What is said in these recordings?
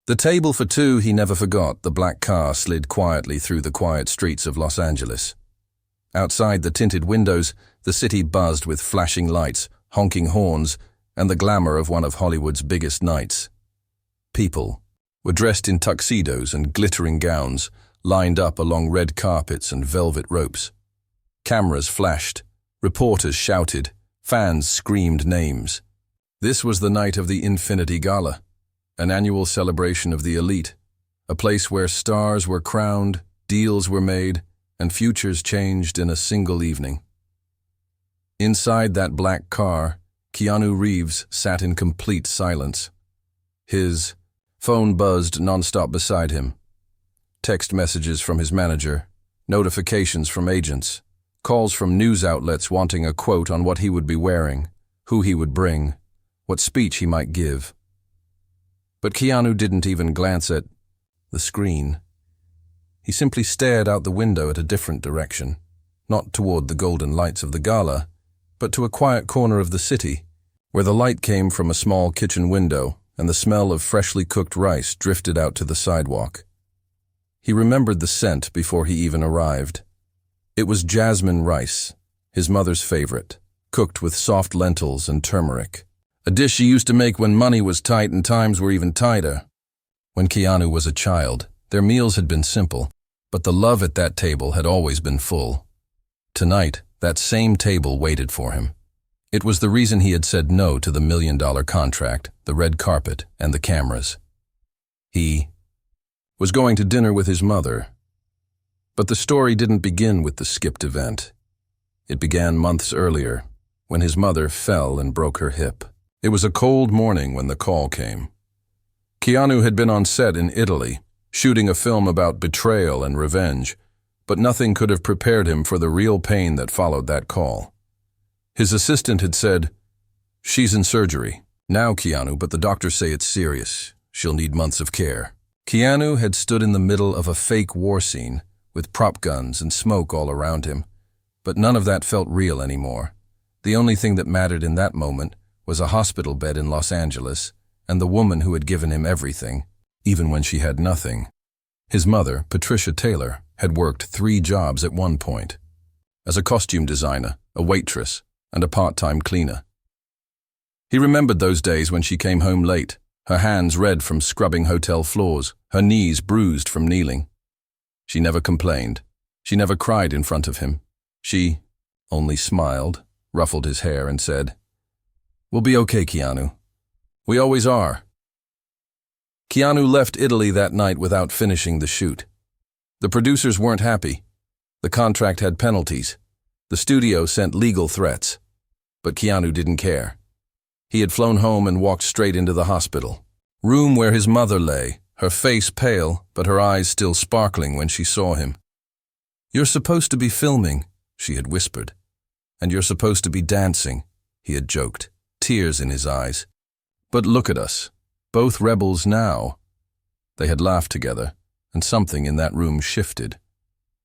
The table for two he never forgot. The black car slid quietly through the quiet streets of Los Angeles. Outside the tinted windows, the city buzzed with flashing lights, honking horns, and the glamour of one of Hollywood's biggest nights. People were dressed in tuxedos and glittering gowns, lined up along red carpets and velvet ropes. Cameras flashed, reporters shouted, fans screamed names. This was the night of the Infinity Gala, an annual celebration of the elite, a place where stars were crowned, deals were made, and futures changed in a single evening. Inside that black car, Keanu Reeves sat in complete silence. His phone buzzed nonstop beside him. Text messages from his manager, notifications from agents, calls from news outlets wanting a quote on what he would be wearing, who he would bring, what speech he might give. But Keanu didn't even glance at the screen. He simply stared out the window at a different direction, not toward the golden lights of the gala, but to a quiet corner of the city, where the light came from a small kitchen window and the smell of freshly cooked rice drifted out to the sidewalk. He remembered the scent before he even arrived. It was jasmine rice, his mother's favorite, cooked with soft lentils and turmeric. A dish she used to make when money was tight and times were even tighter. When Keanu was a child, their meals had been simple, but the love at that table had always been full. Tonight, that same table waited for him. It was the reason he had said no to the $1 million contract, the red carpet, and the cameras. He was going to dinner with his mother. But the story didn't begin with the skipped event. It began months earlier, when his mother fell and broke her hip. It was a cold morning when the call came. Keanu had been on set in Italy, shooting a film about betrayal and revenge, but nothing could have prepared him for the real pain that followed that call. His assistant had said, "She's in surgery. Now, Keanu, but the doctors say it's serious. She'll need months of care." Keanu had stood in the middle of a fake war scene, with prop guns and smoke all around him, but none of that felt real anymore. The only thing that mattered in that moment was a hospital bed in Los Angeles and the woman who had given him everything, even when she had nothing. His mother, Patricia Taylor, had worked 3 jobs at one point: as a costume designer, a waitress, and a part-time cleaner. He remembered those days when she came home late, her hands red from scrubbing hotel floors, her knees bruised from kneeling. She never complained. She never cried in front of him. She only smiled, ruffled his hair, and said, "We'll be okay, Keanu. We always are." Keanu left Italy that night without finishing the shoot. The producers weren't happy. The contract had penalties. The studio sent legal threats. But Keanu didn't care. He had flown home and walked straight into the hospital room where his mother lay, her face pale, but her eyes still sparkling when she saw him. "You're supposed to be filming," she had whispered. "And you're supposed to be dancing," he had joked, tears in his eyes. "But look at us, both rebels now." They had laughed together, and something in that room shifted.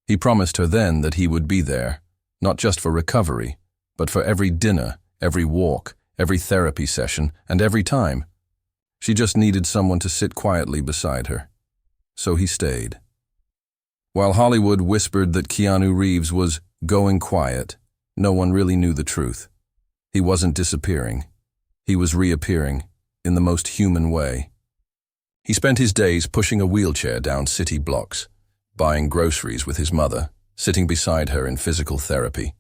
He promised her then that he would be there, not just for recovery, but for every dinner, every walk, every therapy session, and every time. She just needed someone to sit quietly beside her. So he stayed. While Hollywood whispered that Keanu Reeves was going quiet, no one really knew the truth. He wasn't disappearing. He was reappearing, in the most human way. He spent his days pushing a wheelchair down city blocks, buying groceries with his mother, sitting beside her in physical therapy,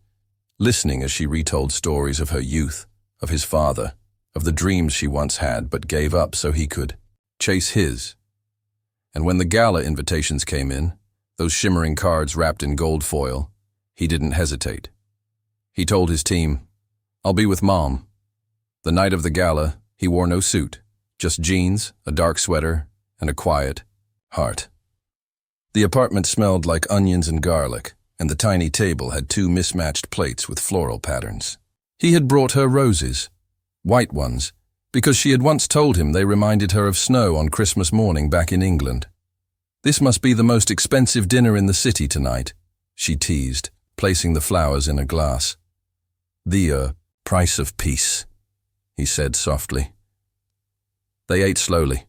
listening as she retold stories of her youth, of his father, of the dreams she once had but gave up so he could chase his. And when the gala invitations came in, those shimmering cards wrapped in gold foil, he didn't hesitate. He told his team, "I'll be with Mom." The night of the gala, he wore no suit, just jeans, a dark sweater, and a quiet heart. The apartment smelled like onions and garlic, and the tiny table had 2 mismatched plates with floral patterns. He had brought her roses, white ones, because she had once told him they reminded her of snow on Christmas morning back in England. "This must be the most expensive dinner in the city tonight," she teased, placing the flowers in a glass. "The price of peace," he said softly. They ate slowly,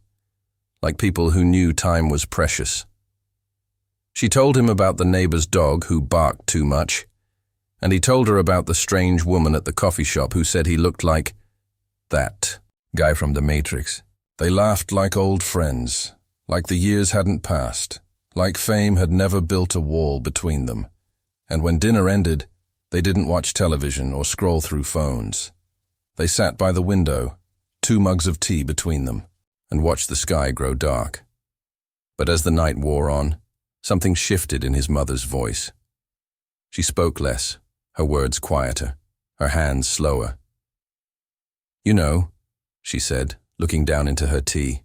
like people who knew time was precious. She told him about the neighbor's dog who barked too much, and he told her about the strange woman at the coffee shop who said he looked like that guy from The Matrix. They laughed like old friends, like the years hadn't passed, like fame had never built a wall between them. And when dinner ended, they didn't watch television or scroll through phones. They sat by the window, 2 mugs of tea between them, and watched the sky grow dark. But as the night wore on, something shifted in his mother's voice. She spoke less, her words quieter, her hands slower. "You know," she said, looking down into her tea,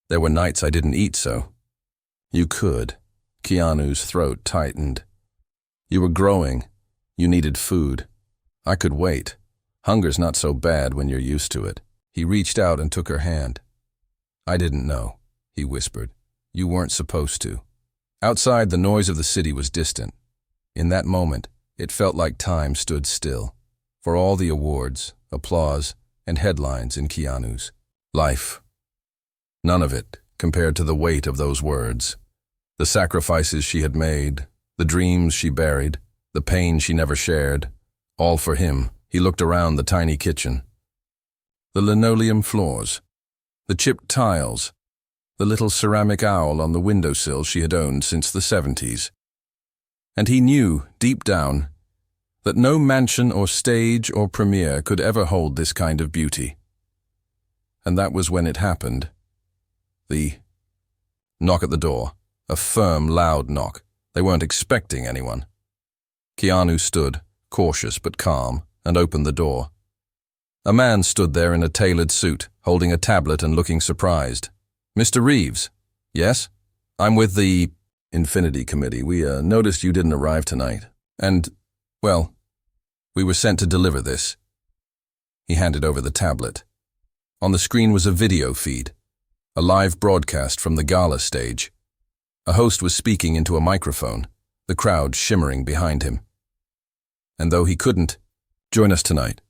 "there were nights I didn't eat so." "You could." Keanu's throat tightened. "You were growing. You needed food. I could wait. Hunger's not so bad when you're used to it." He reached out and took her hand. "I didn't know," he whispered. "You weren't supposed to." Outside, the noise of the city was distant. In that moment, it felt like time stood still, for all the awards, applause, and headlines in Keanu's life. None of it compared to the weight of those words. The sacrifices she had made, the dreams she buried, the pain she never shared, all for him. He looked around the tiny kitchen. The linoleum floors, the chipped tiles, the little ceramic owl on the windowsill she had owned since the 70s. And he knew, deep down, that no mansion or stage or premiere could ever hold this kind of beauty. And that was when it happened. The knock at the door, a firm, loud knock. They weren't expecting anyone. Keanu stood, cautious but calm, and opened the door. A man stood there in a tailored suit, holding a tablet and looking surprised. "Mr. Reeves?" "Yes? I'm with the Infinity Committee. We noticed you didn't arrive tonight. And, well, we were sent to deliver this." He handed over the tablet. On the screen was a video feed, a live broadcast from the gala stage. A host was speaking into a microphone, the crowd shimmering behind him. "And though he couldn't join us tonight,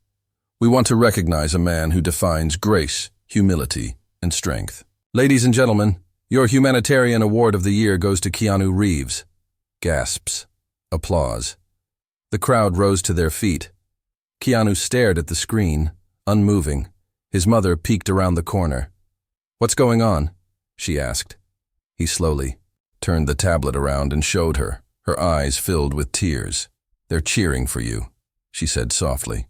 we want to recognize a man who defines grace, humility, and strength. Ladies and gentlemen, your Humanitarian Award of the Year goes to Keanu Reeves." Gasps. Applause. The crowd rose to their feet. Keanu stared at the screen, unmoving. His mother peeked around the corner. "What's going on?" she asked. He slowly turned the tablet around and showed her, her eyes filled with tears. "They're cheering for you," she said softly.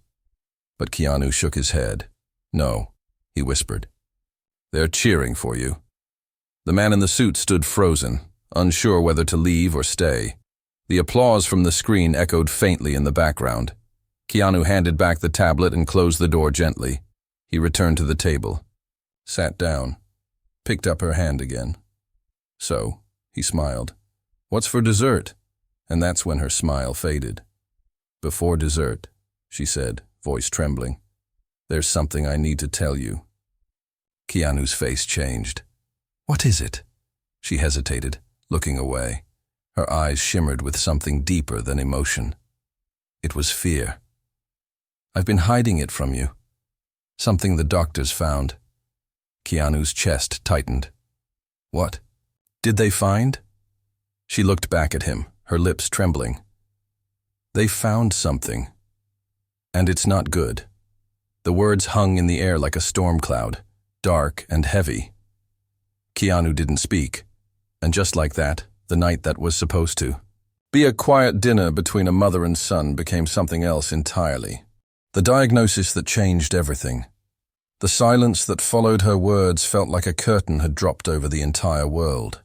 But Keanu shook his head. "No," he whispered. "They're cheering for you." The man in the suit stood frozen, unsure whether to leave or stay. The applause from the screen echoed faintly in the background. Keanu handed back the tablet and closed the door gently. He returned to the table, sat down, picked up her hand again. "So," he smiled, "what's for dessert?" And that's when her smile faded. "Before dessert," she said, voice trembling, "there's something I need to tell you." Keanu's face changed. "What is it?" She hesitated, looking away. Her eyes shimmered with something deeper than emotion. It was fear. "I've been hiding it from you. Something the doctors found." Keanu's chest tightened. "What? Did they find?" She looked back at him, her lips trembling. "They found something. And it's not good." The words hung in the air like a storm cloud, dark and heavy. Keanu didn't speak, and just like that, the night that was supposed to be a quiet dinner between a mother and son became something else entirely. The diagnosis that changed everything. The silence that followed her words felt like a curtain had dropped over the entire world.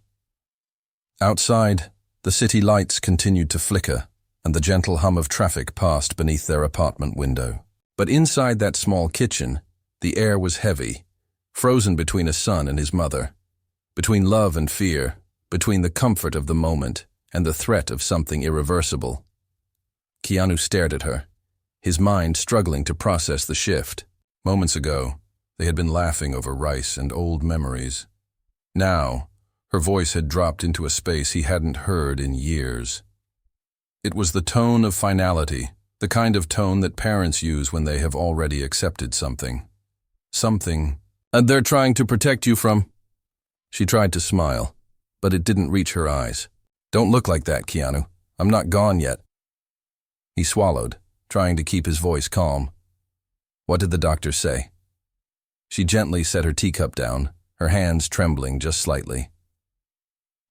Outside, the city lights continued to flicker, and the gentle hum of traffic passed beneath their apartment window. But inside that small kitchen, the air was heavy, frozen between a son and his mother, between love and fear, between the comfort of the moment and the threat of something irreversible. Keanu stared at her, his mind struggling to process the shift. Moments ago, they had been laughing over rice and old memories. Now, her voice had dropped into a space he hadn't heard in years. It was the tone of finality, the kind of tone that parents use when they have already accepted something. Something. "And they're trying to protect you from..." She tried to smile, but it didn't reach her eyes. "Don't look like that, Keanu. I'm not gone yet." He swallowed, trying to keep his voice calm. "What did the doctor say?" She gently set her teacup down, her hands trembling just slightly.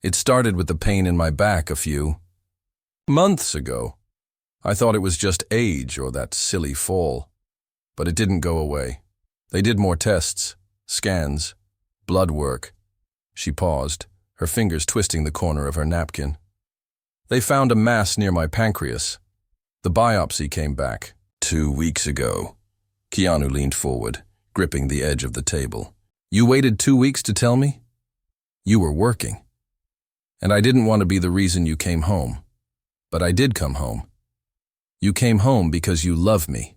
"It started with the pain in my back a few months ago. I thought it was just age or that silly fall. But it didn't go away. They did more tests, scans, blood work." She paused, her fingers twisting the corner of her napkin. "They found a mass near my pancreas. The biopsy came back 2 weeks ago." Keanu leaned forward, gripping the edge of the table. "You waited 2 weeks to tell me? You were working. And I didn't want to be the reason you came home. But I did come home. You came home because you love me,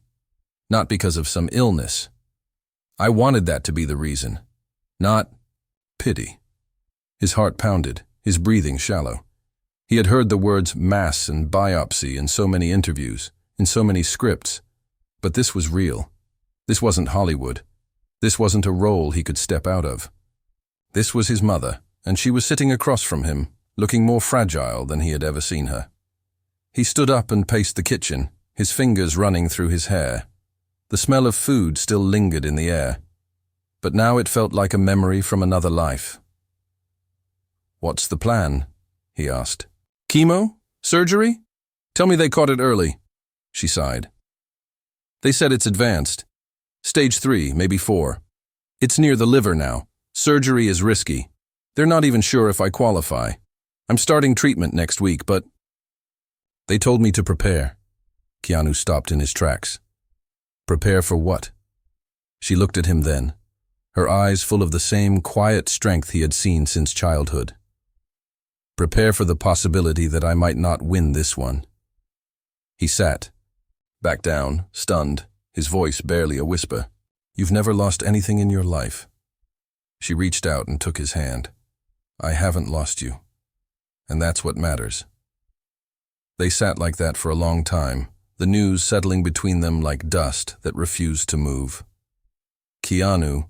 not because of some illness. I wanted that to be the reason, not pity." His heart pounded, his breathing shallow. He had heard the words mass and biopsy in so many interviews, in so many scripts. But this was real. This wasn't Hollywood. This wasn't a role he could step out of. This was his mother, and she was sitting across from him, looking more fragile than he had ever seen her. He stood up and paced the kitchen, his fingers running through his hair. The smell of food still lingered in the air, but now it felt like a memory from another life. "What's the plan?" he asked. "Chemo? Surgery? Tell me they caught it early." She sighed. "They said it's advanced. Stage 3, maybe 4. It's near the liver now. Surgery is risky. They're not even sure if I qualify. I'm starting treatment next week, but..." "They told me to prepare." Keanu stopped in his tracks. "Prepare for what?" She looked at him then, her eyes full of the same quiet strength he had seen since childhood. "Prepare for the possibility that I might not win this one." He sat, back down, stunned, his voice barely a whisper. "You've never lost anything in your life." She reached out and took his hand. "I haven't lost you, and that's what matters." They sat like that for a long time, the news settling between them like dust that refused to move. Keanu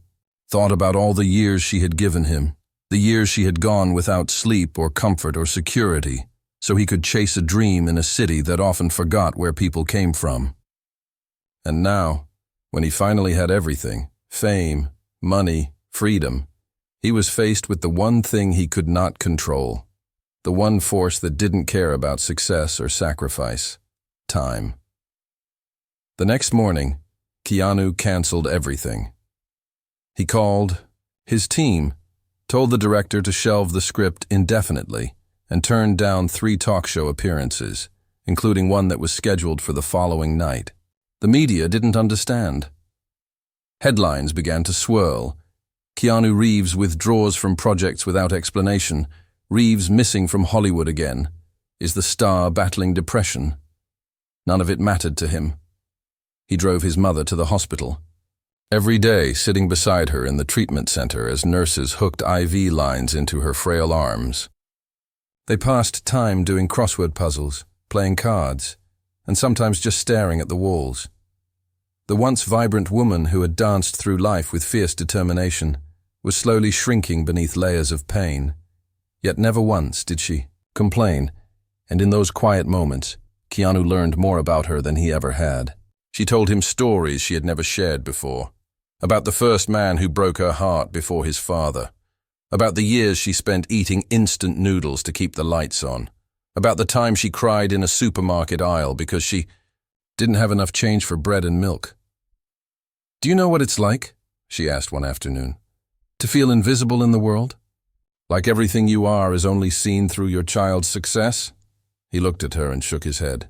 thought about all the years she had given him, the years she had gone without sleep or comfort or security, so he could chase a dream in a city that often forgot where people came from. And now, when he finally had everything, fame, money, freedom, he was faced with the one thing he could not control, the one force that didn't care about success or sacrifice: time. The next morning, Keanu canceled everything. He called his team, told the director to shelve the script indefinitely, and turned down 3 talk show appearances, including one that was scheduled for the following night. The media didn't understand. Headlines began to swirl. Keanu Reeves withdraws from projects without explanation. Reeves missing from Hollywood again. Is the star battling depression? None of it mattered to him. He drove his mother to the hospital. Every day, sitting beside her in the treatment center as nurses hooked IV lines into her frail arms. They passed time doing crossword puzzles, playing cards, and sometimes just staring at the walls. The once vibrant woman who had danced through life with fierce determination was slowly shrinking beneath layers of pain. Yet never once did she complain, and in those quiet moments, Keanu learned more about her than he ever had. She told him stories she had never shared before, about the first man who broke her heart before his father, about the years she spent eating instant noodles to keep the lights on, about the time she cried in a supermarket aisle because she didn't have enough change for bread and milk. "Do you know what it's like?" she asked one afternoon. "To feel invisible in the world? Like everything you are is only seen through your child's success?" He looked at her and shook his head.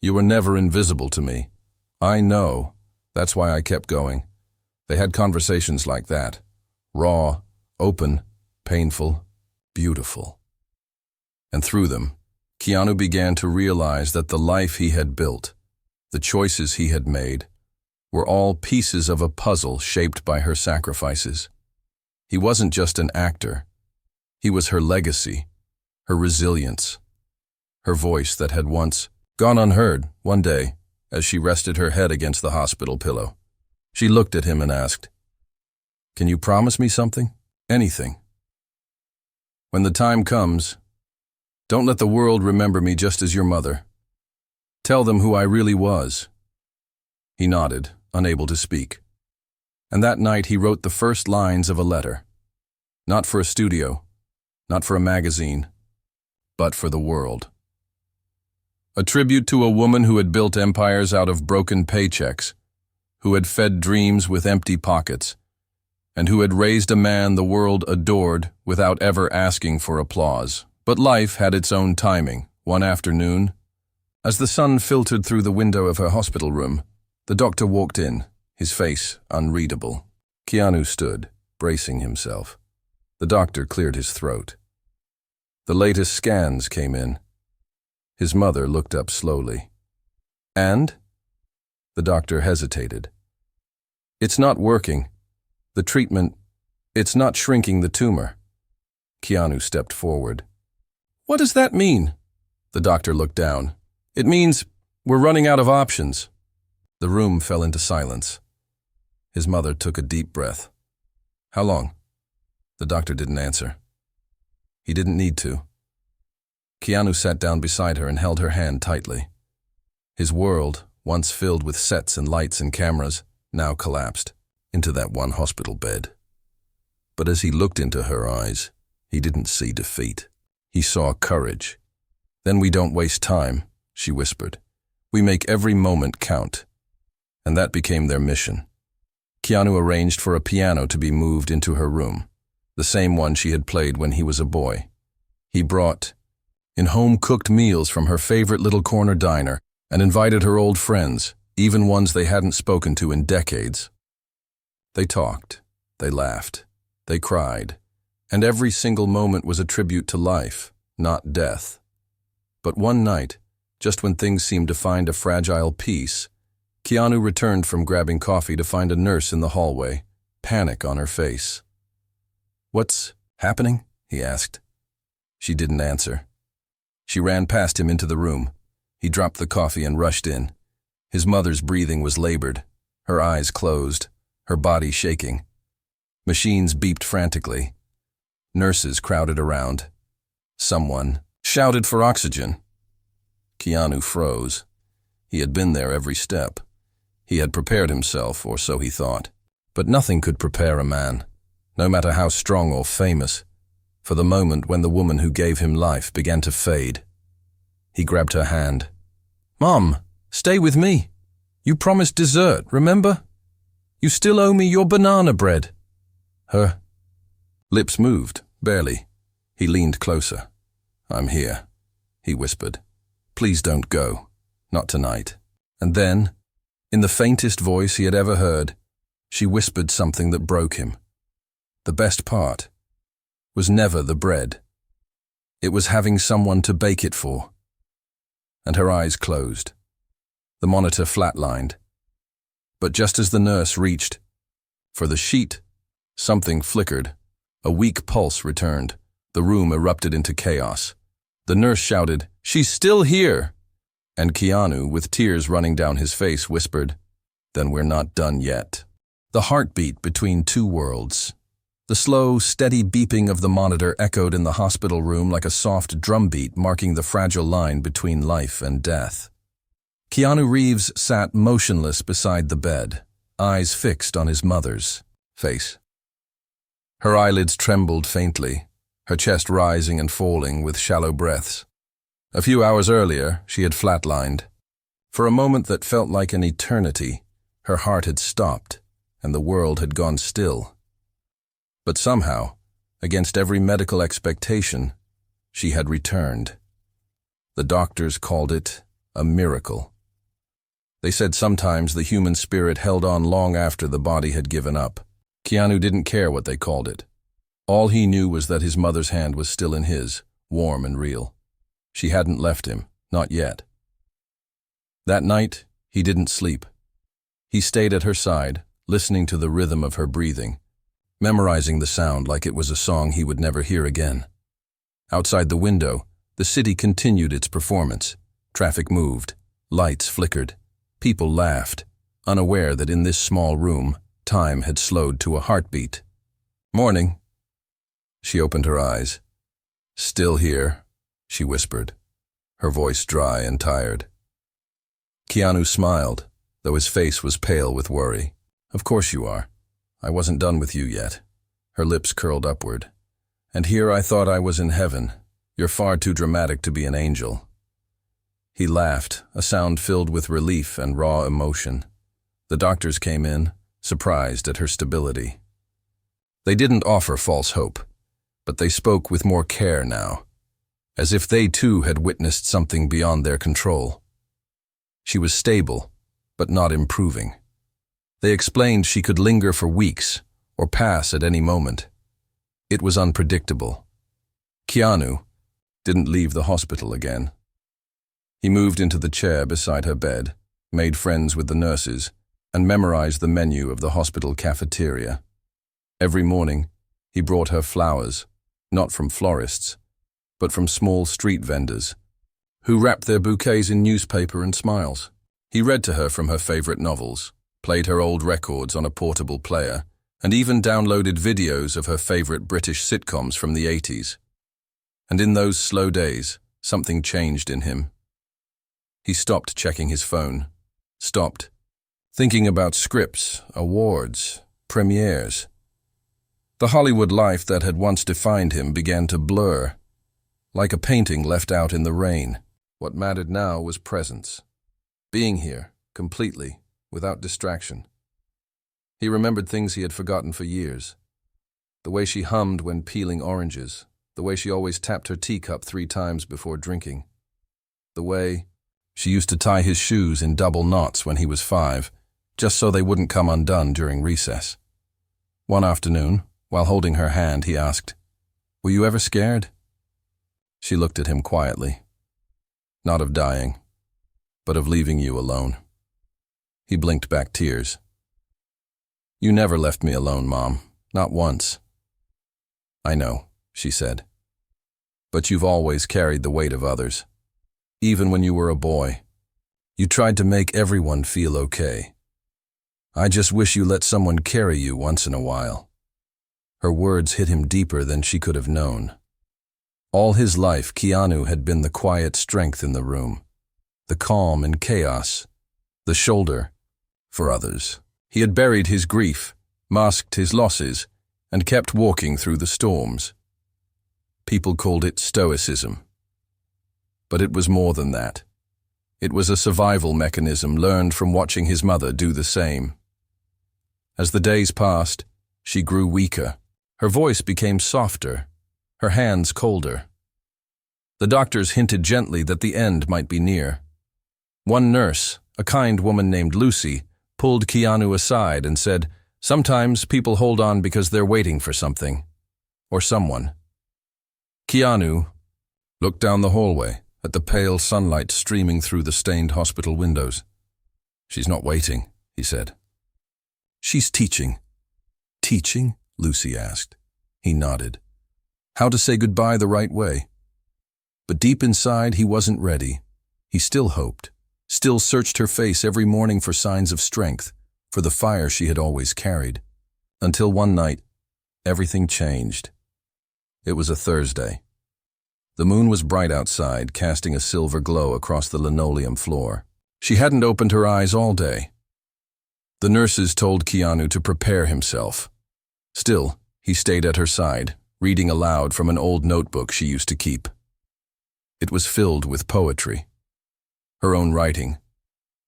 "You were never invisible to me. I know. That's why I kept going." They had conversations like that. Raw, open, painful, beautiful. And through them, Keanu began to realize that the life he had built, the choices he had made, were all pieces of a puzzle shaped by her sacrifices. He wasn't just an actor. He was her legacy, her resilience, her voice that had once gone unheard one day as she rested her head against the hospital pillow. She looked at him and asked, "Can you promise me something? Anything?" When the time comes, don't let the world remember me just as your mother. Tell them who I really was." He nodded, unable to speak. And that night he wrote the first lines of a letter. Not for a studio, not for a magazine, but for the world. A tribute to a woman who had built empires out of broken paychecks, who had fed dreams with empty pockets, and who had raised a man the world adored without ever asking for applause. But life had its own timing. One afternoon, as the sun filtered through the window of her hospital room, the doctor walked in, his face unreadable. Keanu stood, bracing himself. The doctor cleared his throat. The latest scans came in. His mother looked up slowly. "And?" The doctor hesitated. "It's not working. The treatment, it's not shrinking the tumor." Keanu stepped forward. "What does that mean?" The doctor looked down. "It means we're running out of options." The room fell into silence. His mother took a deep breath. "How long?" The doctor didn't answer. He didn't need to. Keanu sat down beside her and held her hand tightly. His world, once filled with sets and lights and cameras, now collapsed into that one hospital bed. But as he looked into her eyes, he didn't see defeat. He saw courage. "Then we don't waste time," she whispered. "We make every moment count." And that became their mission. Keanu arranged for a piano to be moved into her room, the same one she had played when he was a boy. He brought in home-cooked meals from her favorite little corner diner and invited her old friends, even ones they hadn't spoken to in decades. They talked, they laughed, they cried, and every single moment was a tribute to life, not death. But one night, just when things seemed to find a fragile peace, Keanu returned from grabbing coffee to find a nurse in the hallway, panic on her face. "What's happening?" he asked. She didn't answer. She ran past him into the room. He dropped the coffee and rushed in. His mother's breathing was labored, her eyes closed, her body shaking. Machines beeped frantically. Nurses crowded around. Someone shouted for oxygen. Keanu froze. He had been there every step. He had prepared himself, or so he thought. But nothing could prepare a man, no matter how strong or famous, for the moment when the woman who gave him life began to fade. He grabbed her hand. "Mom, stay with me. You promised dessert, remember? You still owe me your banana bread." Her lips moved, barely. He leaned closer. "I'm here," he whispered. "Please don't go. Not tonight." And then, in the faintest voice he had ever heard, she whispered something that broke him. The best part was never the bread. It was having someone to bake it for. And her eyes closed. The monitor flatlined. But just as the nurse reached for the sheet, something flickered. A weak pulse returned. The room erupted into chaos. The nurse shouted, "She's still here!" And Keanu, with tears running down his face, whispered, "Then we're not done yet." The heartbeat between two worlds. The slow, steady beeping of the monitor echoed in the hospital room like a soft drumbeat marking the fragile line between life and death. Keanu Reeves sat motionless beside the bed, eyes fixed on his mother's face. Her eyelids trembled faintly, her chest rising and falling with shallow breaths. A few hours earlier, she had flatlined. For a moment that felt like an eternity, her heart had stopped, and the world had gone still. But somehow, against every medical expectation, she had returned. The doctors called it a miracle. They said sometimes the human spirit held on long after the body had given up. Keanu didn't care what they called it. All he knew was that his mother's hand was still in his, warm and real. She hadn't left him, not yet. That night, he didn't sleep. He stayed at her side, listening to the rhythm of her breathing, memorizing the sound like it was a song he would never hear again. Outside the window, the city continued its performance. Traffic moved, lights flickered, people laughed, unaware that in this small room, time had slowed to a heartbeat. "Morning." She opened her eyes. "Still here," she whispered, her voice dry and tired. Keanu smiled, though his face was pale with worry. "Of course you are. I wasn't done with you yet." Her lips curled upward. "And here I thought I was in heaven. You're far too dramatic to be an angel." He laughed, a sound filled with relief and raw emotion. The doctors came in, surprised at her stability. They didn't offer false hope, but they spoke with more care now, as if they too had witnessed something beyond their control. She was stable, but not improving. They explained she could linger for weeks, or pass at any moment. It was unpredictable. Keanu didn't leave the hospital again. He moved into the chair beside her bed, made friends with the nurses, and memorized the menu of the hospital cafeteria. Every morning, he brought her flowers, not from florists, but from small street vendors, who wrapped their bouquets in newspaper and smiles. He read to her from her favorite novels, played her old records on a portable player, and even downloaded videos of her favorite British sitcoms from the 80s. And in those slow days, something changed in him. He stopped checking his phone, stopped thinking about scripts, awards, premieres. The Hollywood life that had once defined him began to blur, like a painting left out in the rain. What mattered now was presence. Being here, completely, without distraction. He remembered things he had forgotten for years. The way she hummed when peeling oranges, the way she always tapped her teacup 3 times before drinking, the way she used to tie his shoes in double knots when he was 5, just so they wouldn't come undone during recess. One afternoon, while holding her hand, he asked, "Were you ever scared?" She looked at him quietly. "Not of dying, but of leaving you alone." He blinked back tears. "You never left me alone, Mom. Not once." "I know," she said. "But you've always carried the weight of others. Even when you were a boy, you tried to make everyone feel okay. I just wish you let someone carry you once in a while." Her words hit him deeper than she could have known. All his life, Keanu had been the quiet strength in the room, the calm in chaos, the shoulder for others. He had buried his grief, masked his losses, and kept walking through the storms. People called it stoicism. But it was more than that. It was a survival mechanism learned from watching his mother do the same. As the days passed, she grew weaker. Her voice became softer, her hands colder. The doctors hinted gently that the end might be near. One nurse, a kind woman named Lucy, pulled Keanu aside and said, "Sometimes people hold on because they're waiting for something, or someone." Keanu looked down the hallway at the pale sunlight streaming through the stained hospital windows. "She's not waiting," he said. "She's teaching." "Teaching?" Lucy asked. He nodded. How to say goodbye the right way. But deep inside, he wasn't ready. He still hoped, still searched her face every morning for signs of strength, for the fire she had always carried. Until one night, everything changed. It was a Thursday. The moon was bright outside, casting a silver glow across the linoleum floor. She hadn't opened her eyes all day. The nurses told Keanu to prepare himself. Still, he stayed at her side, reading aloud from an old notebook she used to keep. It was filled with poetry. Her own writing.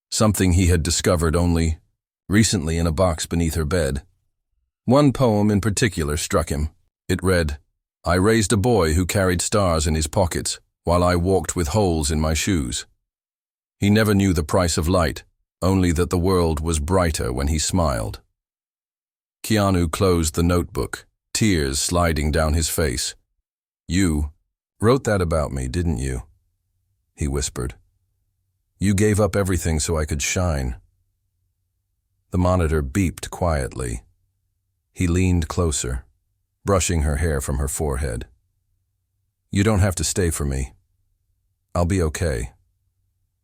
Something he had discovered only recently in a box beneath her bed. One poem in particular struck him. It read, "I raised a boy who carried stars in his pockets while I walked with holes in my shoes. He never knew the price of light, only that the world was brighter when he smiled." Keanu closed the notebook, tears sliding down his face. "You wrote that about me, didn't you?" he whispered. "You gave up everything so I could shine." The monitor beeped quietly. He leaned closer, brushing her hair from her forehead. "You don't have to stay for me. I'll be okay.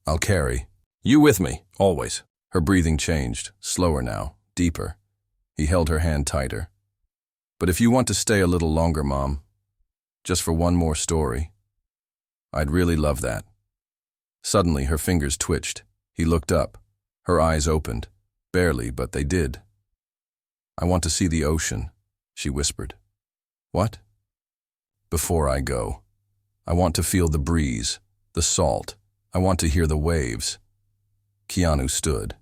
I'll carry you with me, always." Her breathing changed, slower now, deeper. He held her hand tighter. "But if you want to stay a little longer, Mom, just for one more story. I'd really love that. Suddenly, her fingers twitched. He looked up. Her eyes opened. Barely, but they did. I want to see the ocean, she whispered. What? Before I go. I want to feel the breeze, the salt. I want to hear the waves. Keanu stood.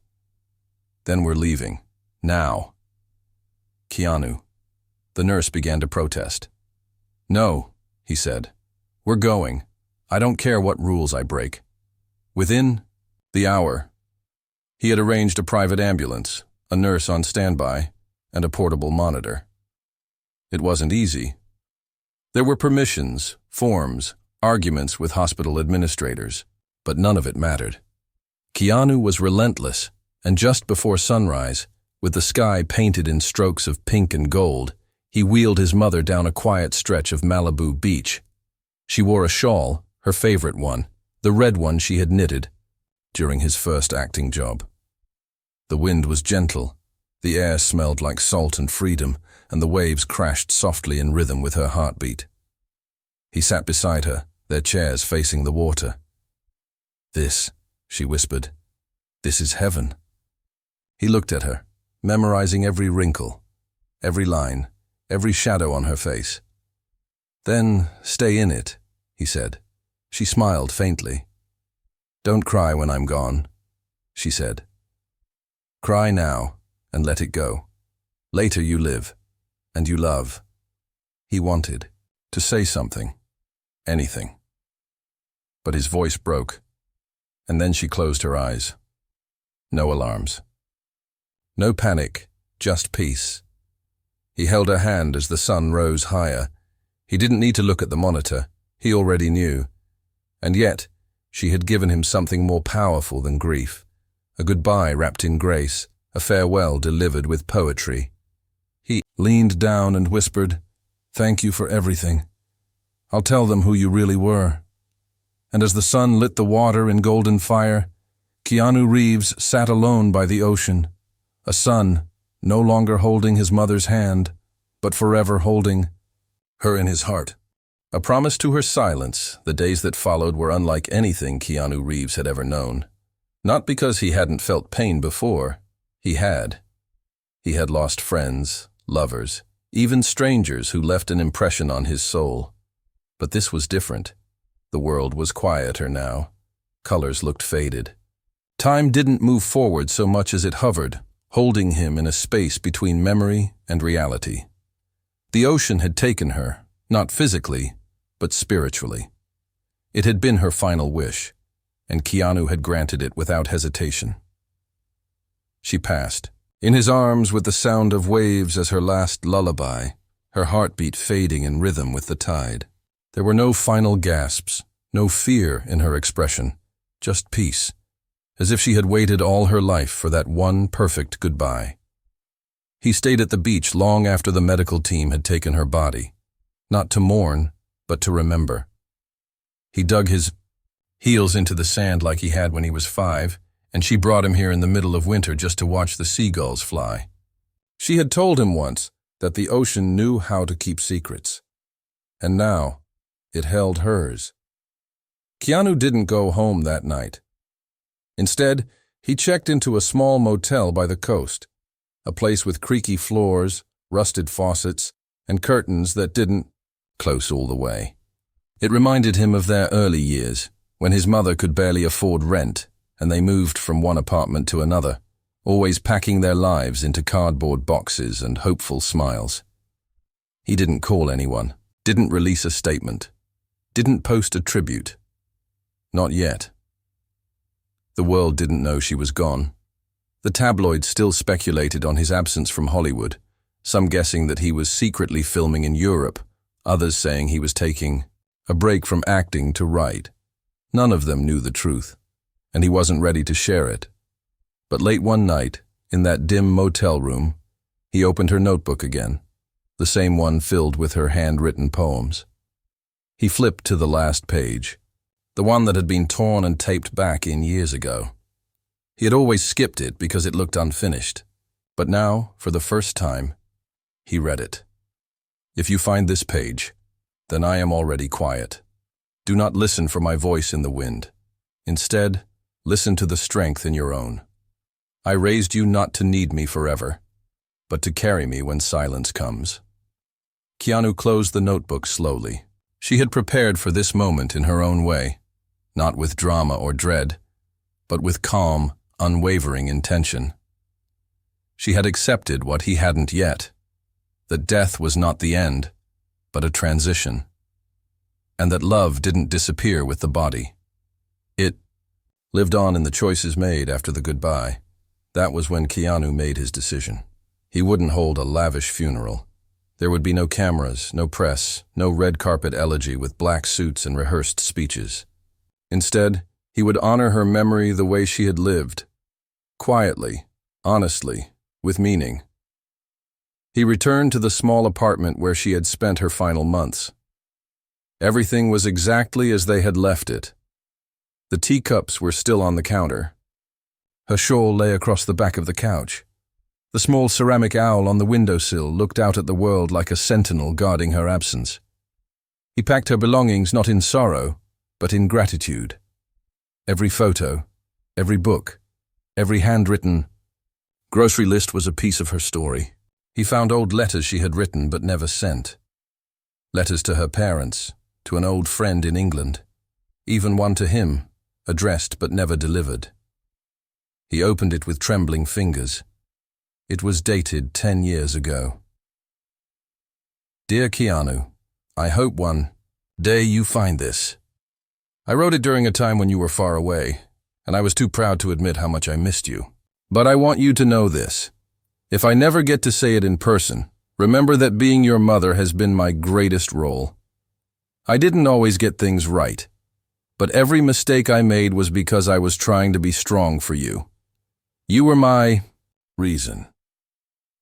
Then we're leaving. Now. Keanu. The nurse began to protest. No, he said. We're going. I don't care what rules I break. Within the hour, he had arranged a private ambulance, a nurse on standby, and a portable monitor. It wasn't easy. There were permissions, forms, arguments with hospital administrators, but none of it mattered. Keanu was relentless, and just before sunrise, with the sky painted in strokes of pink and gold, he wheeled his mother down a quiet stretch of Malibu beach. She wore a shawl, her favorite one, the red one she had knitted during his first acting job. The wind was gentle, the air smelled like salt and freedom, and the waves crashed softly in rhythm with her heartbeat. He sat beside her, their chairs facing the water. This, she whispered, this is heaven. He looked at her, memorizing every wrinkle, every line, every shadow on her face. Then stay in it, he said. She smiled faintly. Don't cry when I'm gone, she said. Cry now and let it go. Later you live, and you love. He wanted to say something, anything. But his voice broke, and then she closed her eyes. No alarms. No panic, just peace. He held her hand as the sun rose higher. He didn't need to look at the monitor. He already knew. And yet, she had given him something more powerful than grief. A goodbye wrapped in grace, a farewell delivered with poetry. He leaned down and whispered, "Thank you for everything. I'll tell them who you really were." And as the sun lit the water in golden fire, Keanu Reeves sat alone by the ocean, a son no longer holding his mother's hand, but forever holding her in his heart. A promise to her silence, the days that followed were unlike anything Keanu Reeves had ever known. Not because he hadn't felt pain before. He had. He had lost friends, lovers, even strangers who left an impression on his soul. But this was different. The world was quieter now. Colors looked faded. Time didn't move forward so much as it hovered, holding him in a space between memory and reality. The ocean had taken her, not physically, but spiritually. It had been her final wish, and Keanu had granted it without hesitation. She passed, in his arms with the sound of waves as her last lullaby, her heartbeat fading in rhythm with the tide. There were no final gasps, no fear in her expression, just peace, as if she had waited all her life for that one perfect goodbye. He stayed at the beach long after the medical team had taken her body, not to mourn, but to remember. He dug his heels into the sand like he had when he was 5, and she brought him here in the middle of winter just to watch the seagulls fly. She had told him once that the ocean knew how to keep secrets, and now it held hers. Keanu didn't go home that night. Instead, he checked into a small motel by the coast, a place with creaky floors, rusted faucets, and curtains that didn't close all the way. It reminded him of their early years, when his mother could barely afford rent, and they moved from one apartment to another, always packing their lives into cardboard boxes and hopeful smiles. He didn't call anyone, didn't release a statement, didn't post a tribute. Not yet. The world didn't know she was gone. The tabloids still speculated on his absence from Hollywood, some guessing that he was secretly filming in Europe, others saying he was taking a break from acting to write. None of them knew the truth, and he wasn't ready to share it. But late one night, in that dim motel room, he opened her notebook again, the same one filled with her handwritten poems. He flipped to the last page, the one that had been torn and taped back in years ago. He had always skipped it because it looked unfinished, but now, for the first time, he read it. If you find this page, then I am already quiet. Do not listen for my voice in the wind. Instead, listen to the strength in your own. I raised you not to need me forever, but to carry me when silence comes. Keanu closed the notebook slowly. She had prepared for this moment in her own way, not with drama or dread, but with calm, unwavering intention. She had accepted what he hadn't yet, that death was not the end, but a transition, and that love didn't disappear with the body. It lived on in the choices made after the goodbye. That was when Keanu made his decision. He wouldn't hold a lavish funeral. There would be no cameras, no press, no red carpet elegy with black suits and rehearsed speeches. Instead, he would honor her memory the way she had lived, quietly, honestly, with meaning. He returned to the small apartment where she had spent her final months. Everything was exactly as they had left it. The teacups were still on the counter. Her shawl lay across the back of the couch. The small ceramic owl on the windowsill looked out at the world like a sentinel guarding her absence. He packed her belongings not in sorrow, but in gratitude. Every photo, every book, every handwritten grocery list was a piece of her story. He found old letters she had written but never sent. Letters to her parents, to an old friend in England, even one to him, addressed but never delivered. He opened it with trembling fingers. It was dated 10 years ago. Dear Keanu, I hope one day you find this. I wrote it during a time when you were far away, and I was too proud to admit how much I missed you. But I want you to know this. If I never get to say it in person, remember that being your mother has been my greatest role. I didn't always get things right, but every mistake I made was because I was trying to be strong for you. You were my reason.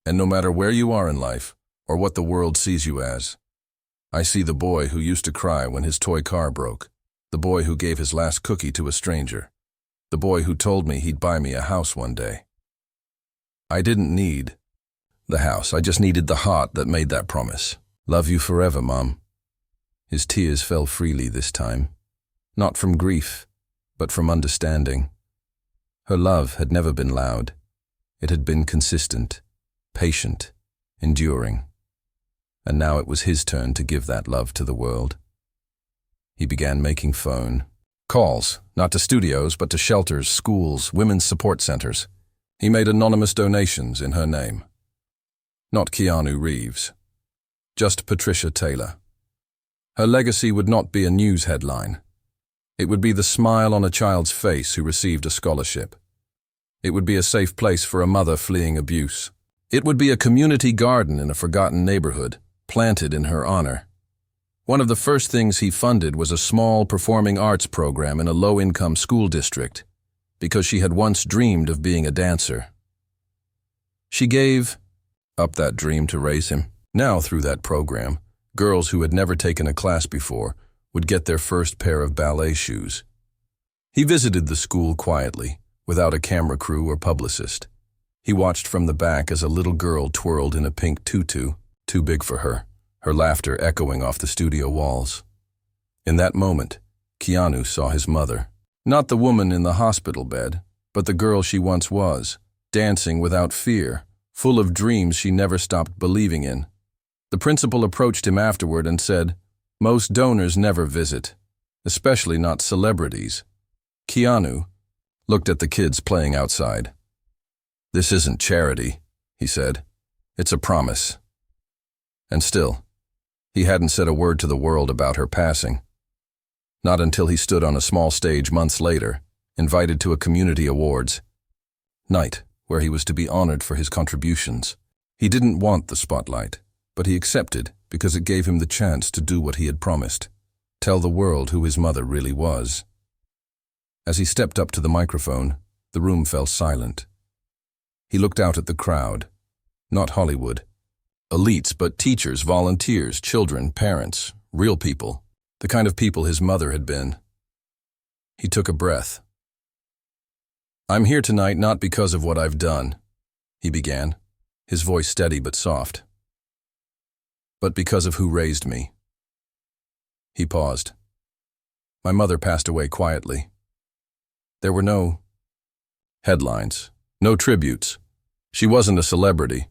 And no matter where you are in life, or what the world sees you as, I see the boy who used to cry when his toy car broke, the boy who gave his last cookie to a stranger, the boy who told me he'd buy me a house one day. I didn't need the house, I just needed the heart that made that promise. Love you forever, Mom. His tears fell freely this time, not from grief, but from understanding. Her love had never been loud. It had been consistent, patient, enduring. And now it was his turn to give that love to the world. He began making phone calls, not to studios, but to shelters, schools, women's support centers. He made anonymous donations in her name. Not Keanu Reeves, just Patricia Taylor. Her legacy would not be a news headline. It would be the smile on a child's face who received a scholarship. It would be a safe place for a mother fleeing abuse. It would be a community garden in a forgotten neighborhood, planted in her honor. One of the first things he funded was a small performing arts program in a low-income school district, because she had once dreamed of being a dancer. She gave up that dream to raise him. Now, through that program, girls who had never taken a class before would get their first pair of ballet shoes. He visited the school quietly, without a camera crew or publicist. He watched from the back as a little girl twirled in a pink tutu, too big for her, her laughter echoing off the studio walls. In that moment, Keanu saw his mother. Not the woman in the hospital bed, but the girl she once was, dancing without fear, full of dreams she never stopped believing in. The principal approached him afterward and said, "Most donors never visit, especially not celebrities." Keanu looked at the kids playing outside. "This isn't charity," he said. "It's a promise." And still, he hadn't said a word to the world about her passing. Not until he stood on a small stage months later, invited to a community awards night where he was to be honored for his contributions. He didn't want the spotlight, but he accepted because it gave him the chance to do what he had promised, tell the world who his mother really was. As he stepped up to the microphone, the room fell silent. He looked out at the crowd. Not Hollywood. Elites, but teachers, volunteers, children, parents, real people. The kind of people his mother had been. He took a breath. "I'm here tonight not because of what I've done," he began, his voice steady but soft, "but because of who raised me. He paused. My mother passed away quietly. There were no headlines, no tributes. She wasn't a celebrity,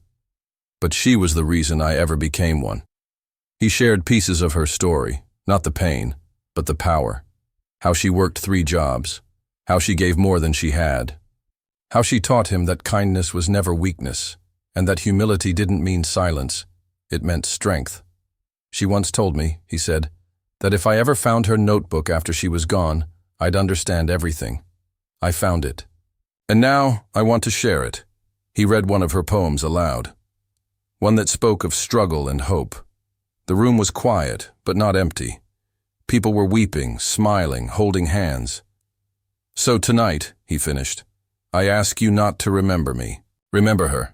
but she was the reason I ever became one. He shared pieces of her story, not the pain, but the power. How she worked 3 jobs, how she gave more than she had, how she taught him that kindness was never weakness, and that humility didn't mean silence, it meant strength. She once told me, he said, that if I ever found her notebook after she was gone, I'd understand everything. I found it. And now I want to share it. He read one of her poems aloud, one that spoke of struggle and hope. The room was quiet, but not empty. People were weeping, smiling, holding hands. So tonight, he finished, I ask you not to remember me. Remember her,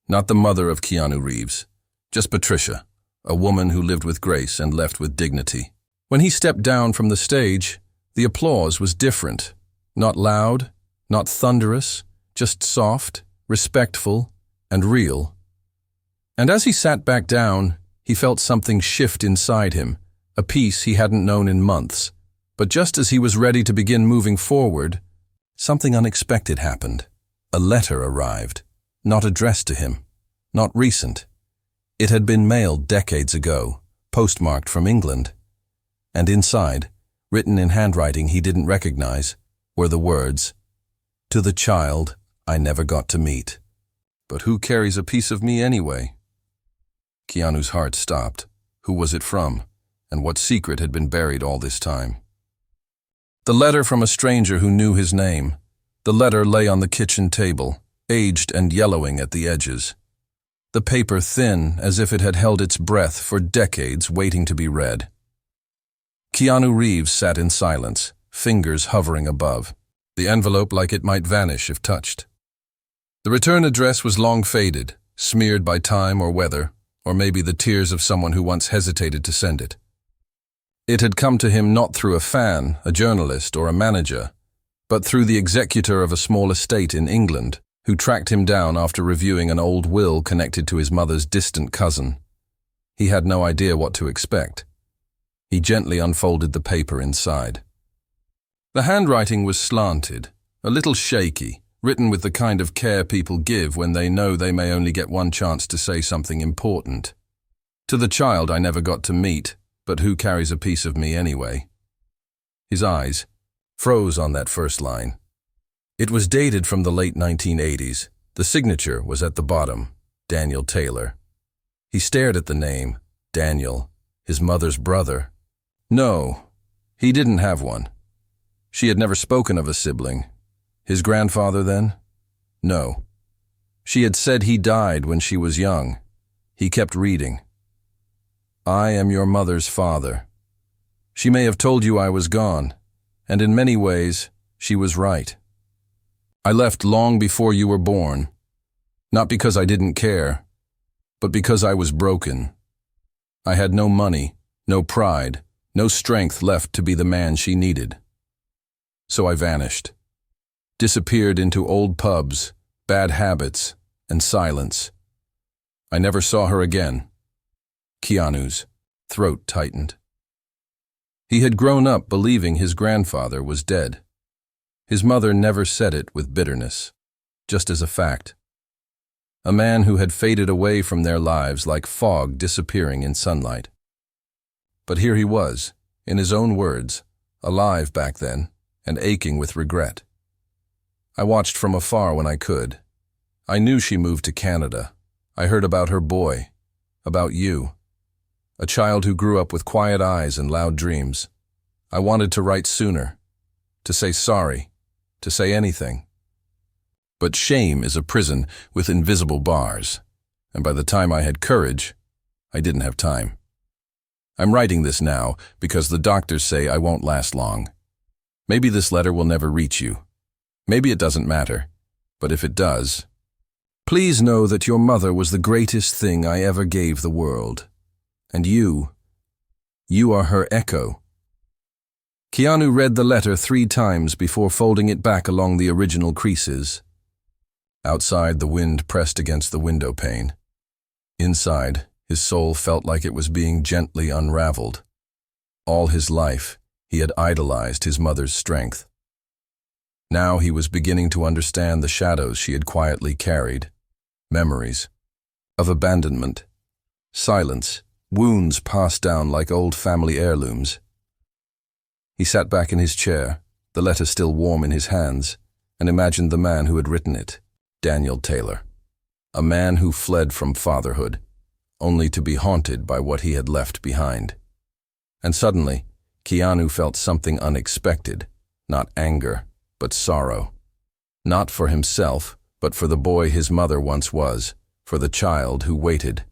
not the mother of Keanu Reeves, just Patricia, a woman who lived with grace and left with dignity. When he stepped down from the stage, the applause was different. Not loud, not thunderous, just soft, respectful, and real. And as he sat back down, he felt something shift inside him, a peace he hadn't known in months. But just as he was ready to begin moving forward, something unexpected happened. A letter arrived, not addressed to him, not recent. It had been mailed decades ago, postmarked from England. And inside, written in handwriting he didn't recognize, were the words, "To the child I never got to meet. But who carries a piece of me anyway?" Keanu's heart stopped. Who was it from? And what secret had been buried all this time? The letter from a stranger who knew his name. The letter lay on the kitchen table, aged and yellowing at the edges. The paper thin, as if it had held its breath for decades waiting to be read. Keanu Reeves sat in silence, fingers hovering above, the envelope like it might vanish if touched. The return address was long faded, smeared by time or weather, or maybe the tears of someone who once hesitated to send it. It had come to him not through a fan, a journalist, or a manager, but through the executor of a small estate in England, who tracked him down after reviewing an old will connected to his mother's distant cousin. He had no idea what to expect. He gently unfolded the paper inside. The handwriting was slanted, a little shaky, written with the kind of care people give when they know they may only get one chance to say something important. To the child I never got to meet, but who carries a piece of me anyway? His eyes froze on that first line. It was dated from the late 1980s. The signature was at the bottom, Daniel Taylor. He stared at the name, Daniel, his mother's brother. No, he didn't have one. She had never spoken of a sibling. His grandfather, then? No. She had said he died when she was young. He kept reading. I am your mother's father. She may have told you I was gone, and in many ways, she was right. I left long before you were born, not because I didn't care, but because I was broken. I had no money, no pride, no strength left to be the man she needed. So I vanished, disappeared into old pubs, bad habits, and silence. I never saw her again. Keanu's throat tightened. He had grown up believing his grandfather was dead. His mother never said it with bitterness, just as a fact. A man who had faded away from their lives like fog disappearing in sunlight. But here he was, in his own words, alive back then, and aching with regret. I watched from afar when I could. I knew she moved to Canada. I heard about her boy, about you. A child who grew up with quiet eyes and loud dreams. I wanted to write sooner, to say sorry, to say anything. But shame is a prison with invisible bars, and by the time I had courage, I didn't have time. I'm writing this now because the doctors say I won't last long. Maybe this letter will never reach you. Maybe it doesn't matter, but if it does, please know that your mother was the greatest thing I ever gave the world. And you are her echo. Keanu read the letter 3 times before folding it back along the original creases. Outside, the wind pressed against the window pane. Inside, his soul felt like it was being gently unraveled. All his life, he had idolized his mother's strength. Now he was beginning to understand the shadows she had quietly carried. Memories of abandonment, silence, wounds passed down like old family heirlooms. He sat back in his chair, the letter still warm in his hands, and imagined the man who had written it, Daniel Taylor. A man who fled from fatherhood, only to be haunted by what he had left behind. And suddenly, Keanu felt something unexpected, not anger, but sorrow. Not for himself, but for the boy his mother once was, for the child who waited.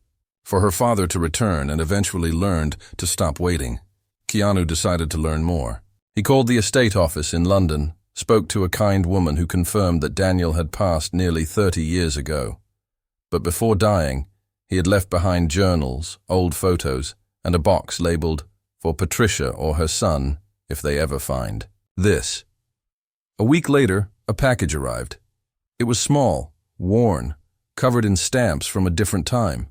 For her father to return and eventually learned to stop waiting. Keanu decided to learn more. He called the estate office in London, spoke to a kind woman who confirmed that Daniel had passed nearly 30 years ago. But before dying, he had left behind journals, old photos, and a box labeled, "For Patricia or her son, if they ever find this." A week later, a package arrived. It was small, worn, covered in stamps from a different time.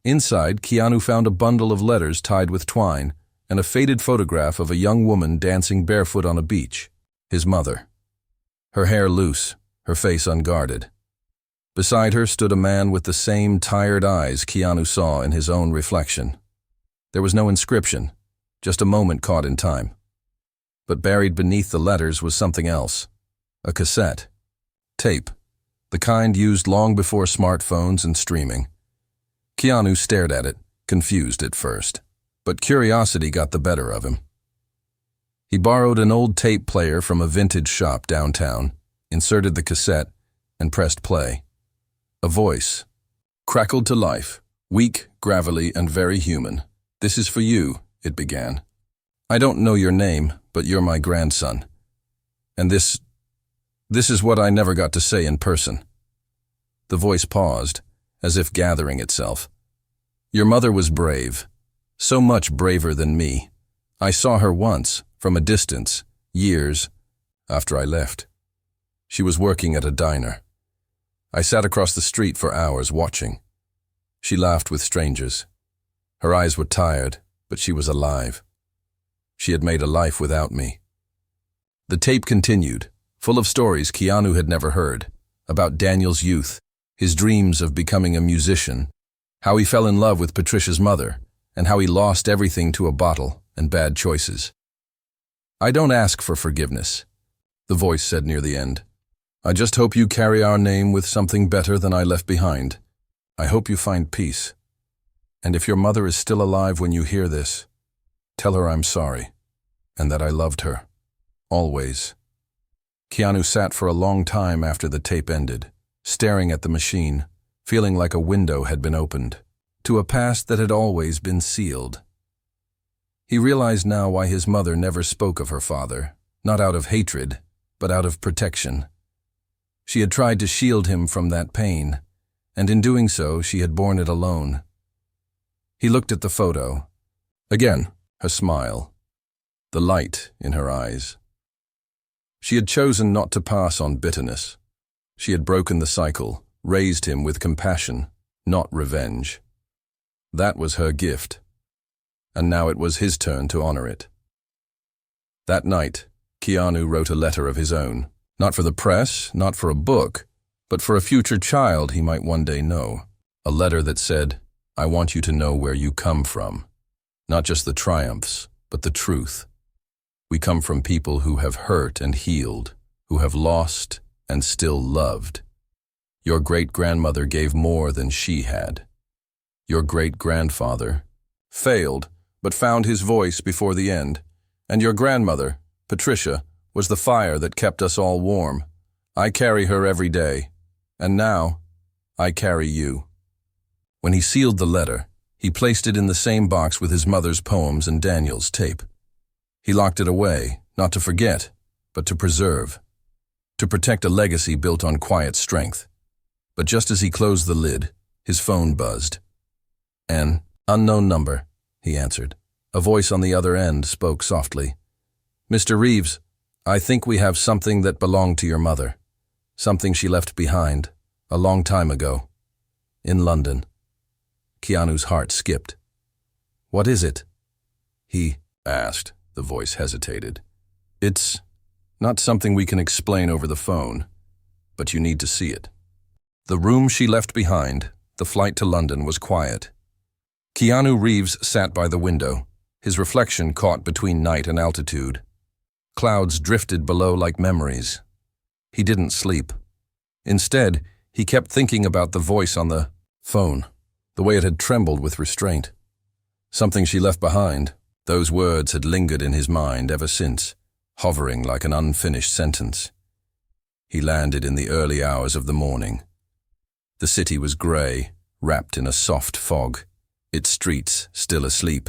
Inside, Keanu found a bundle of letters tied with twine and a faded photograph of a young woman dancing barefoot on a beach, his mother. Her hair loose, her face unguarded. Beside her stood a man with the same tired eyes Keanu saw in his own reflection. There was no inscription, just a moment caught in time. But buried beneath the letters was something else. A cassette. Tape. The kind used long before smartphones and streaming. Keanu stared at it, confused at first. But curiosity got the better of him. He borrowed an old tape player from a vintage shop downtown, inserted the cassette, and pressed play. A voice crackled to life, weak, gravelly, and very human. "This is for you," it began. "I don't know your name, but you're my grandson. And this is what I never got to say in person." The voice paused, as if gathering itself. "Your mother was brave, so much braver than me. I saw her once, from a distance, years after I left. She was working at a diner. I sat across the street for hours watching. She laughed with strangers. Her eyes were tired, but she was alive. She had made a life without me." The tape continued, full of stories Keanu had never heard, about Daniel's youth, his dreams of becoming a musician, how he fell in love with Patricia's mother, and how he lost everything to a bottle and bad choices. "I don't ask for forgiveness," the voice said near the end. "I just hope you carry our name with something better than I left behind. I hope you find peace. And if your mother is still alive when you hear this, tell her I'm sorry, and that I loved her. Always." Keanu sat for a long time after the tape ended, staring at the machine, feeling like a window had been opened, to a past that had always been sealed. He realized now why his mother never spoke of her father, not out of hatred, but out of protection. She had tried to shield him from that pain, and in doing so, she had borne it alone. He looked at the photo. Again, her smile, the light in her eyes. She had chosen not to pass on bitterness. She had broken the cycle, raised him with compassion, not revenge. That was her gift, and now it was his turn to honor it. That night, Keanu wrote a letter of his own, not for the press, not for a book, but for a future child he might one day know. A letter that said, "I want you to know where you come from. Not just the triumphs, but the truth. We come from people who have hurt and healed, who have lost and still loved. Your great-grandmother gave more than she had. Your great-grandfather failed, but found his voice before the end. And your grandmother, Patricia, was the fire that kept us all warm. I carry her every day. And now, I carry you." When he sealed the letter, he placed it in the same box with his mother's poems and Daniel's tape. He locked it away, not to forget, but to preserve. To protect a legacy built on quiet strength. But just as he closed the lid, his phone buzzed. "An unknown number," he answered. A voice on the other end spoke softly. "Mr. Reeves, I think we have something that belonged to your mother. Something she left behind, a long time ago. In London." Keanu's heart skipped. "What is it?" He asked. The voice hesitated. It's not something we can explain over the phone, but you need to see it. The room she left behind, the flight to London, was quiet. Keanu Reeves sat by the window, his reflection caught between night and altitude. Clouds drifted below like memories. He didn't sleep. Instead, he kept thinking about the voice on the phone, the way it had trembled with restraint. Something she left behind. Those words had lingered in his mind ever since, hovering like an unfinished sentence. He landed in the early hours of the morning. The city was grey, wrapped in a soft fog, its streets still asleep.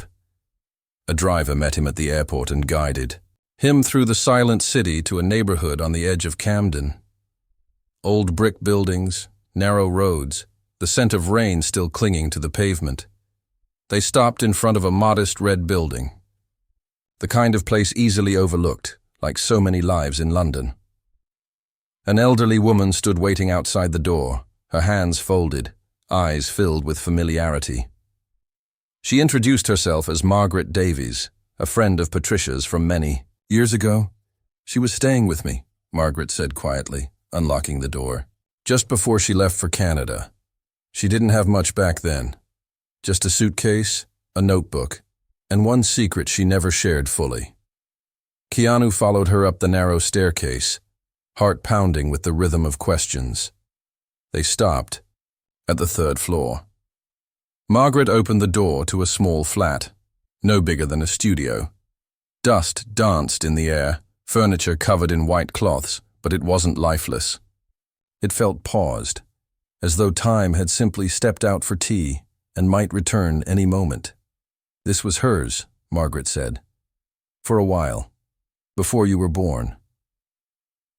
A driver met him at the airport and guided him through the silent city to a neighborhood on the edge of Camden. Old brick buildings, narrow roads, the scent of rain still clinging to the pavement. They stopped in front of a modest red building, the kind of place easily overlooked, like so many lives in London. An elderly woman stood waiting outside the door, her hands folded, eyes filled with familiarity. She introduced herself as Margaret Davies, a friend of Patricia's from many years ago. She was staying with me, Margaret said quietly, unlocking the door. Just before she left for Canada. She didn't have much back then. Just a suitcase, a notebook, and one secret she never shared fully. Keanu followed her up the narrow staircase, heart pounding with the rhythm of questions. They stopped at the third floor. Margaret opened the door to a small flat, no bigger than a studio. Dust danced in the air, furniture covered in white cloths, but it wasn't lifeless. It felt paused, as though time had simply stepped out for tea and might return any moment. This was hers, Margaret said. For a while, before you were born.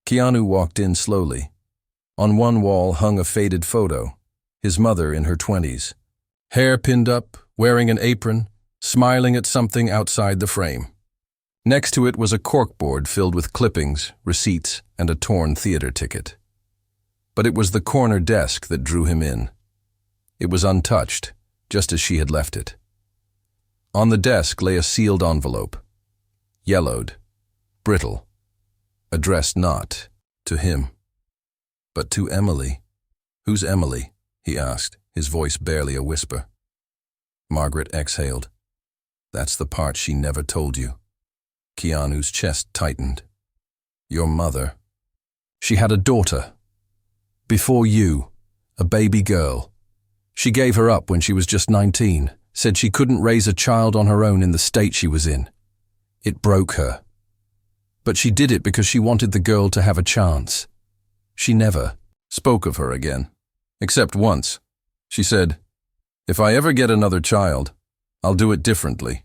Keanu walked in slowly. On one wall hung a faded photo, his mother in her 20s. Hair pinned up, wearing an apron, smiling at something outside the frame. Next to it was a corkboard filled with clippings, receipts, and a torn theater ticket. But it was the corner desk that drew him in. It was untouched, just as she had left it. On the desk lay a sealed envelope, yellowed, brittle, addressed not to him, but to Emily. Who's Emily? He asked, his voice barely a whisper. Margaret exhaled. That's the part she never told you. Keanu's chest tightened. Your mother. She had a daughter. Before you, a baby girl. She gave her up when she was just 19, said she couldn't raise a child on her own in the state she was in. It broke her. But she did it because she wanted the girl to have a chance. She never spoke of her again, except once. She said, "If I ever get another child, I'll do it differently."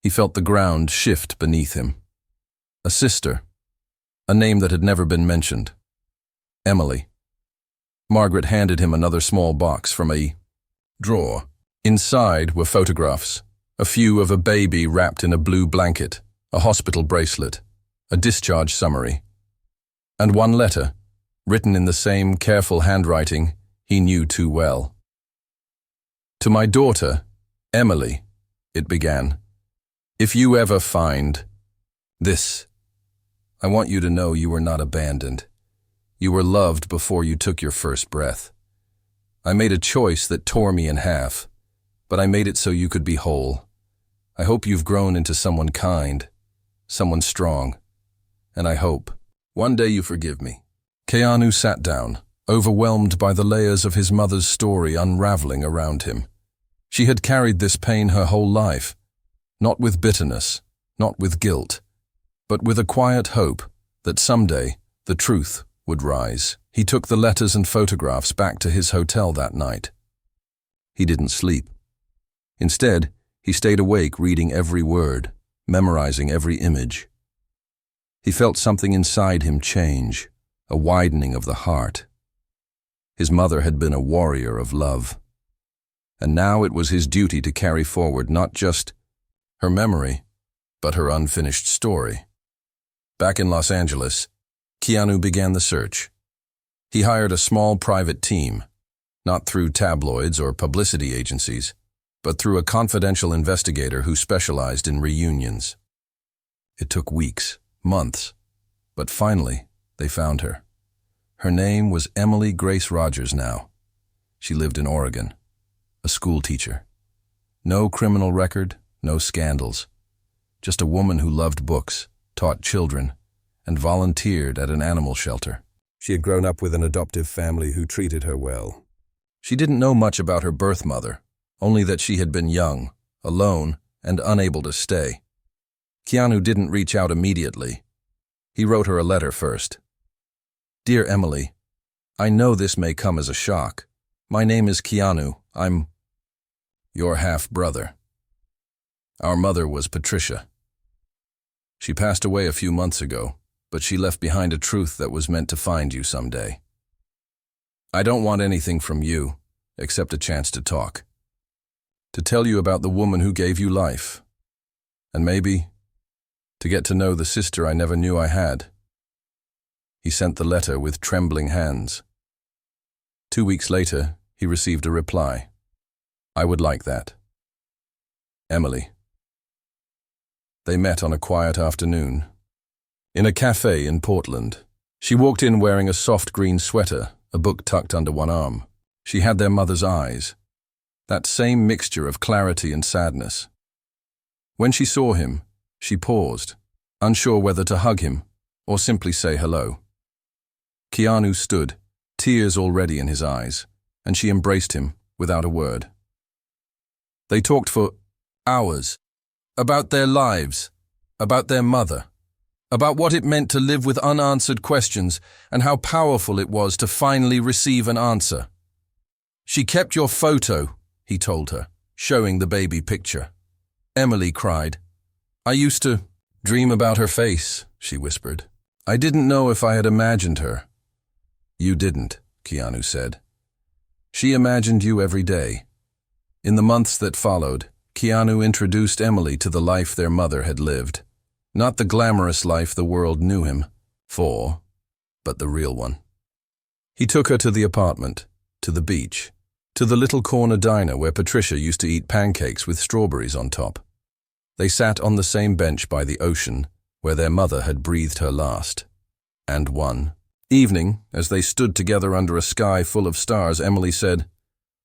He felt the ground shift beneath him. A sister, a name that had never been mentioned. Emily. Margaret handed him another small box from a drawer. Inside were photographs, a few of a baby wrapped in a blue blanket, a hospital bracelet, a discharge summary, and one letter, written in the same careful handwriting he knew too well. To my daughter, Emily, it began. If you ever find this, I want you to know you were not abandoned. You were loved before you took your first breath. I made a choice that tore me in half, but I made it so you could be whole. I hope you've grown into someone kind, someone strong, and I hope one day you forgive me. Keanu sat down, overwhelmed by the layers of his mother's story unraveling around him. She had carried this pain her whole life, not with bitterness, not with guilt, but with a quiet hope that someday the truth would rise. He took the letters and photographs back to his hotel that night. He didn't sleep. Instead, he stayed awake reading every word, memorizing every image. He felt something inside him change, a widening of the heart. His mother had been a warrior of love, and now it was his duty to carry forward not just her memory, but her unfinished story. Back in Los Angeles, Keanu began the search. He hired a small private team, not through tabloids or publicity agencies, but through a confidential investigator who specialized in reunions. It took weeks, months, but finally they found her. Her name was Emily Grace Rogers now. She lived in Oregon, a school teacher. No criminal record, no scandals. Just a woman who loved books, taught children, and volunteered at an animal shelter. She had grown up with an adoptive family who treated her well. She didn't know much about her birth mother, only that she had been young, alone, and unable to stay. Keanu didn't reach out immediately. He wrote her a letter first. "Dear Emily, I know this may come as a shock. My name is Keanu. I'm your half-brother. Our mother was Patricia. She passed away a few months ago, but she left behind a truth that was meant to find you someday. I don't want anything from you, except a chance to talk. To tell you about the woman who gave you life. And maybe, to get to know the sister I never knew I had." He sent the letter with trembling hands. 2 weeks later, he received a reply. "I would like that. Emily." They met on a quiet afternoon. In a cafe in Portland. She walked in wearing a soft green sweater, a book tucked under one arm. She had their mother's eyes. That same mixture of clarity and sadness. When she saw him, she paused, unsure whether to hug him or simply say hello. Keanu stood, tears already in his eyes, and she embraced him without a word. They talked for hours about their lives, about their mother, about what it meant to live with unanswered questions and how powerful it was to finally receive an answer. "She kept your photo," he told her, showing the baby picture. Emily cried. "I used to dream about her face," she whispered. "I didn't know if I had imagined her." "You didn't," Keanu said. "She imagined you every day." In the months that followed, Keanu introduced Emily to the life their mother had lived. Not the glamorous life the world knew him for, but the real one. He took her to the apartment, to the beach, to the little corner diner where Patricia used to eat pancakes with strawberries on top. They sat on the same bench by the ocean where their mother had breathed her last. And one evening, as they stood together under a sky full of stars, Emily said,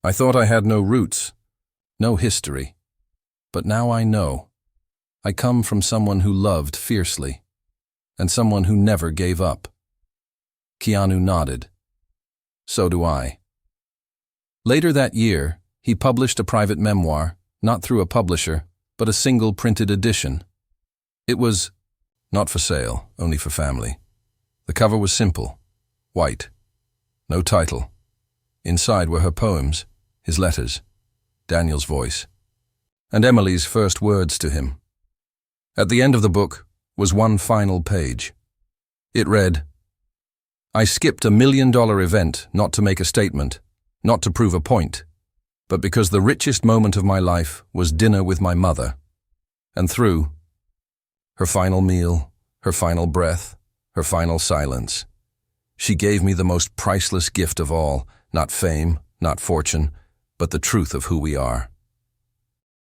"I thought I had no roots, no history. But now I know. I come from someone who loved fiercely, and someone who never gave up." Keanu nodded. "So do I." Later that year, he published a private memoir, not through a publisher, but a single printed edition. It was not for sale, only for family. The cover was simple, white, no title. Inside were her poems, his letters, Daniel's voice, and Emily's first words to him. At the end of the book was one final page. It read, "I skipped $1 million event not to make a statement, not to prove a point, but because the richest moment of my life was dinner with my mother. And through her final meal, her final breath, her final silence, she gave me the most priceless gift of all, not fame, not fortune, but the truth of who we are.